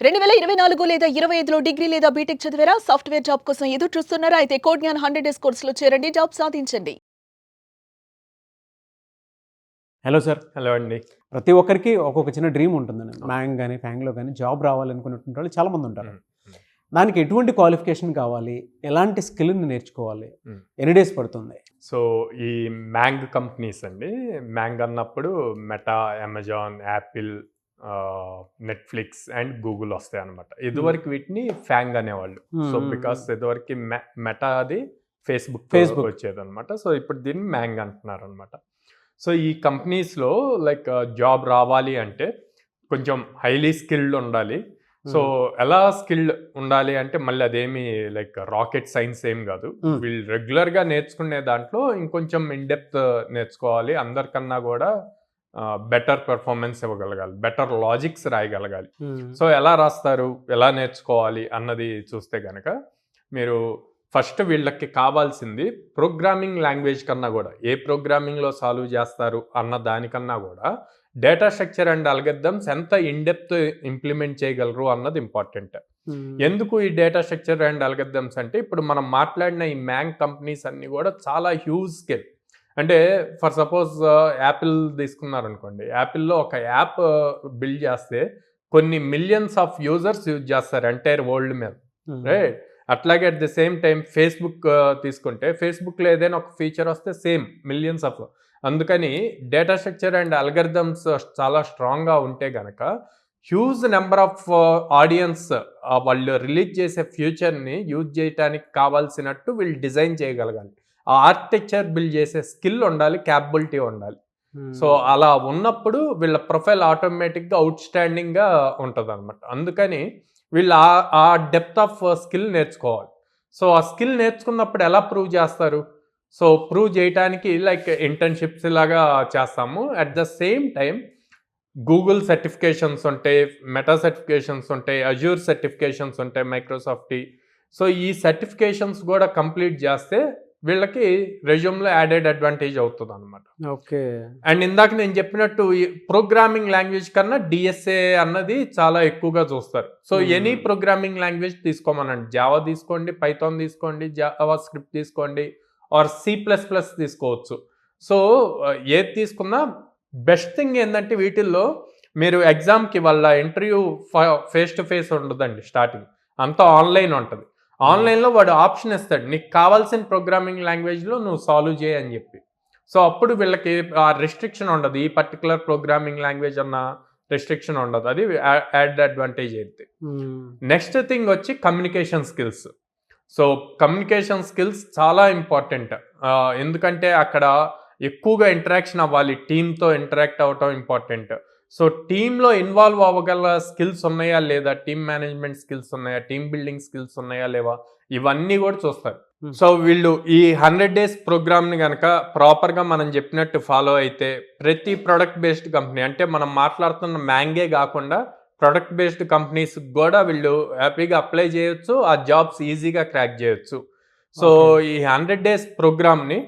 2024 లేదా 25లో డిగ్రీ లేదా బీటెక్ చదివారా? సాఫ్ట్‌వేర్ జాబ్ కోసం ఎదురు చూస్తున్నారా? అయితే కోడ్ జ్ఞాన్ 100 డేస్ కోర్సులో చేరండి. జాబ్ సాధించండి. Hello sir. హలో అండి. ప్రతి ఒక్కరికి ఒక్కొక్క చిన్న డ్రీమ్ ఉంటుందండి. మ్యాంగ్ గానీ, ఫ్యాంగ్‌లో గానీ జాబ్ రావాలనుకునేటువంటి వాళ్ళు చాలామంది ఉంటారు. దానికి ఎటువంటి క్వాలిఫికేషన్ కావాలి? ఎలాంటి స్కిల్‌ని నేర్చుకోవాలి? ఎన్ని డేస్ పడుతుంది? సో ఈ మ్యాంగ్ కంపెనీస్ అండి. మ్యాంగ్ అన్నప్పుడు meta, Amazon, Apple, Netflix and Google వస్తాయి అనమాట. ఇదివరకు వీటిని ఫ్యాంగ్ అనేవాళ్ళు. సో బికాస్ ఇదివరకు మెటా అది ఫేస్బుక్ వచ్చేదన్నమాట. సో ఇప్పుడు దీన్ని మ్యాంగ్ అంటున్నారు అనమాట. సో ఈ కంపెనీస్లో లైక్ జాబ్ రావాలి అంటే కొంచెం హైలీ స్కిల్డ్ ఉండాలి. సో ఎలా స్కిల్డ్ ఉండాలి అంటే మళ్ళీ అదేమి లైక్ రాకెట్ సైన్స్ ఏం కాదు. వీళ్ళు రెగ్యులర్గా నేర్చుకునే దాంట్లో ఇంకొంచెం ఇన్డెప్త్ నేర్చుకోవాలి. అందరికన్నా కూడా బెటర్ పెర్ఫార్మెన్స్ ఇవ్వగలగాలి, బెటర్ లాజిక్స్ రాయగలగాలి. సో ఎలా రాస్తారు, ఎలా నేర్చుకోవాలి అన్నది చూస్తే కనుక మీరు ఫస్ట్ వీళ్ళకి కావాల్సింది ప్రోగ్రామింగ్ లాంగ్వేజ్ కన్నా కూడా, ఏ ప్రోగ్రామింగ్లో సాల్వ్ చేస్తారు అన్న దానికన్నా కూడా డేటా స్ట్రక్చర్ అండ్ అల్గరిథమ్స్ ఎంత ఇన్డెప్త్ ఇంప్లిమెంట్ చేయగలరు అన్నది ఇంపార్టెంట్. ఎందుకు ఈ డేటా స్ట్రక్చర్ అండ్ అల్గరిథమ్స్ అంటే ఇప్పుడు మనం మాట్లాడిన ఈ మ్యాంగ్ కంపెనీస్ అన్నీ కూడా చాలా హ్యూజ్ స్కేల్. అంటే ఫర్ సపోజ్ యాపిల్ తీసుకున్నారనుకోండి, యాపిల్లో ఒక యాప్ బిల్డ్ చేస్తే కొన్ని మిలియన్స్ ఆఫ్ యూజర్స్ యూజ్ చేస్తారు ఎంటైర్ వరల్డ్ మీద, రైట్? అట్లాగే at the same time Facebook తీసుకుంటే ఫేస్బుక్లో ఏదైనా ఒక ఫీచర్ వస్తే సేమ్ మిలియన్స్ ఆఫ్. అందుకని డేటా స్ట్రక్చర్ అండ్ అల్గరిథమ్స్ చాలా స్ట్రాంగ్గా ఉంటే కనుక హ్యూజ్ నెంబర్ ఆఫ్ ఆడియన్స్ వాళ్ళు రిలీజ్ చేసే ఫ్యూచర్ని యూజ్ చేయడానికి కావాల్సినట్టు వీళ్ళు డిజైన్ చేయగలగాలి. ఆ ఆర్కిటెక్చర్ బిల్డ్ చేసే స్కిల్ ఉండాలి, క్యాపబిలిటీ ఉండాలి. సో అలా ఉన్నప్పుడు వీళ్ళ ప్రొఫైల్ ఆటోమేటిక్గా అవుట్ స్టాండింగ్గా ఉంటుంది అనమాట. అందుకని వీళ్ళు ఆ డెప్త్ ఆఫ్ స్కిల్ నేర్చుకోవాలి. సో ఆ స్కిల్ నేర్చుకున్నప్పుడు ఎలా ప్రూవ్ చేస్తారు? సో ప్రూవ్ చేయడానికి లైక్ ఇంటర్న్షిప్స్ లాగా చేస్తాము. At the same time Google certifications ఉంటాయి, మెటా సర్టిఫికేషన్స్ ఉంటాయి, అజ్యూర్ సర్టిఫికేషన్స్ ఉంటాయి, మైక్రోసాఫ్ట్. సో ఈ సర్టిఫికేషన్స్ కూడా కంప్లీట్ చేస్తే వీళ్ళకి రెజ్యూమ్లో యాడెడ్ అడ్వాంటేజ్ అవుతుంది అనమాట. ఓకే. అండ్ ఇందాక నేను చెప్పినట్టు ఈ ప్రోగ్రామింగ్ లాంగ్వేజ్ కన్నా డిఎస్ఏ అన్నది చాలా ఎక్కువగా చూస్తారు. సో ఎనీ ప్రోగ్రామింగ్ లాంగ్వేజ్ తీసుకోమనండి, జావా తీసుకోండి, పైథాన్ తీసుకోండి, జావా స్క్రిప్ట్ తీసుకోండి, ఆర్ C++ తీసుకోవచ్చు. సో ఏది తీసుకున్నా బెస్ట్ థింగ్ ఏంటంటే వీటిల్లో మీరు ఎగ్జామ్కి వాళ్ళ ఇంటర్వ్యూ ఫేస్ టు ఫేస్ ఉండదండి. స్టార్టింగ్ అంతా ఆన్లైన్ ఉంటుంది. ఆన్లైన్లో వాడు ఆప్షన్ ఇస్తాడు, నీకు కావాల్సిన ప్రోగ్రామింగ్ లాంగ్వేజ్లో నువ్వు సాల్వ్ చేయి అని చెప్పి. సో అప్పుడు వీళ్ళకి ఆ రెస్ట్రిక్షన్ ఉండదు, ఈ పర్టికులర్ ప్రోగ్రామింగ్ లాంగ్వేజ్ అన్న రెస్ట్రిక్షన్ ఉండదు. అది యాడ్ అడ్వాంటేజ్ అయితే. నెక్స్ట్ థింగ్ వచ్చి communication skills. So communication skills చాలా ఇంపార్టెంట్. ఎందుకంటే అక్కడ ఎక్కువగా ఇంటరాక్షన్ అవ్వాలి, టీంతో ఇంటరాక్ట్ అవ్వటం ఇంపార్టెంట్. సో టీంలో ఇన్వాల్వ్ అవ్వగల స్కిల్స్ ఉన్నాయా లేదా, టీమ్ మేనేజ్మెంట్ స్కిల్స్ ఉన్నాయా, టీమ్ బిల్డింగ్ స్కిల్స్ ఉన్నాయా లేవా, ఇవన్నీ కూడా చూస్తారు. సో వీళ్ళు ఈ 100 డేస్ ప్రోగ్రామ్ని కనుక ప్రాపర్గా మనం చెప్పినట్టు ఫాలో అయితే ప్రతి ప్రొడక్ట్ బేస్డ్ కంపెనీ, అంటే మనం మాట్లాడుతున్న మ్యాంగే కాకుండా ప్రొడక్ట్ బేస్డ్ కంపెనీస్ కూడా వీళ్ళు హ్యాపీగా అప్లై చేయొచ్చు, ఆ జాబ్స్ ఈజీగా క్రాక్ చేయొచ్చు. సో ఈ 100 డేస్ ప్రోగ్రామ్ని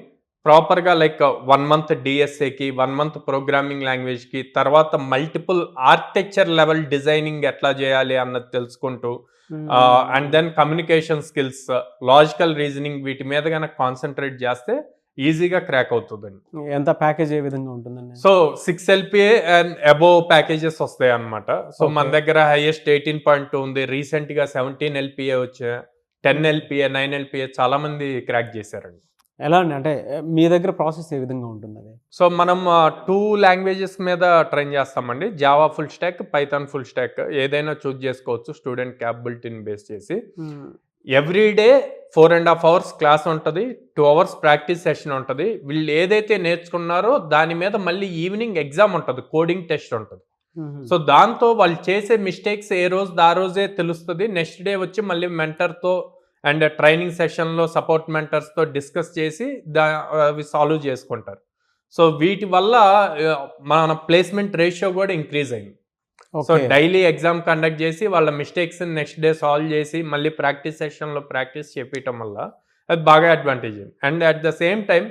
ప్రాపర్గా లైక్ 1 మంత్ డిఎస్ఏకి, 1 మంత్ ప్రోగ్రామింగ్ లాంగ్వేజ్కి, తర్వాత మల్టిపుల్ ఆర్కిటెక్చర్ లెవెల్ డిజైనింగ్ ఎట్లా చేయాలి అన్నది తెలుసుకుంటూ and then communication skills, logical reasoning, వీటి మీద కనుక కాన్సన్ట్రేట్ చేస్తే ఈజీగా క్రాక్ అవుతుందండి. ఎంత ప్యాకేజ్ ఏ విధంగా ఉంటుందండి? So 6 LPA and above packages వస్తాయి అనమాట. సో మన దగ్గర హైయెస్ట్ 18.2 ఉంది, రీసెంట్గా 17 LPA వచ్చా, 10 LPA, 9 LPA చాలా మంది క్రాక్ చేశారండి. ఎలా అండి, అంటే మీ దగ్గర ప్రాసెస్ ఏ విధంగా ఉంటుంది అది? సో మనం 2 లాంగ్వేజెస్ మీద ట్రైన్ చేస్తామండి, Java full stock, Python full stock, ఏదైనా చూస్ చేసుకోవచ్చు స్టూడెంట్ క్యాపబిలిటీని బేస్ చేసి. ఎవ్రీ డే 4.5 hours క్లాస్ ఉంటుంది, 2 hours ప్రాక్టీస్ సెషన్ ఉంటుంది. వీళ్ళు ఏదైతే నేర్చుకున్నారో దాని మీద మళ్ళీ ఈవినింగ్ ఎగ్జామ్ ఉంటుంది, కోడింగ్ టెస్ట్ ఉంటుంది. సో దాంతో వాళ్ళు చేసే మిస్టేక్స్ ఏ రోజు ఆ రోజే తెలుస్తుంది. నెక్స్ట్ డే వచ్చి మళ్ళీ మెంటర్తో అండ్ ట్రైనింగ్ సెషన్లో సపోర్ట్ మెంటర్స్తో డిస్కస్ చేసి అవి సాల్వ్ చేసుకుంటారు. సో వీటి వల్ల మన ప్లేస్మెంట్ రేషియో కూడా ఇంక్రీజ్ అయింది. సో డైలీ ఎగ్జామ్ కండక్ట్ చేసి వాళ్ళ మిస్టేక్స్ నెక్స్ట్ డే సాల్వ్ చేసి మళ్ళీ ప్రాక్టీస్ సెషన్లో ప్రాక్టీస్ చేపించడం వల్ల అది బాగా advantage. And at the same time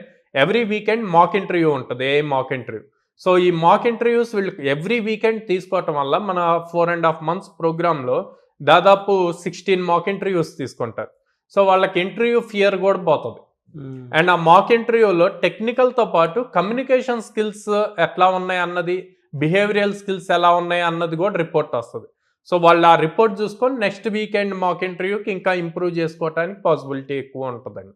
every weekend mock interview ఉంటుంది, ఏ మాక్ ఇంటర్వ్యూ. సో ఈ మాక్ ఇంటర్వ్యూస్ వీళ్ళు ఎవ్రీ వీకెండ్ తీసుకోవటం వల్ల మన 4.5 months ప్రోగ్రాంలో దాదాపు 16 మాక్ ఇంటర్వ్యూస్ తీసుకుంటారు. సో వాళ్ళకి ఇంటర్వ్యూ ఫియర్ కూడా పోతుంది. అండ్ ఆ మాక్ ఇంటర్వ్యూలో టెక్నికల్తో పాటు కమ్యూనికేషన్ స్కిల్స్ ఎట్లా ఉన్నాయి అన్నది, బిహేవియరల్ స్కిల్స్ ఎలా ఉన్నాయి అన్నది కూడా రిపోర్ట్ వస్తుంది. సో వాళ్ళు ఆ రిపోర్ట్ చూసుకొని నెక్స్ట్ వీకెండ్ మాక్ ఇంటర్వ్యూకి ఇంకా ఇంప్రూవ్ చేసుకోవడానికి పాసిబిలిటీ ఎక్కువ ఉంటుందండి.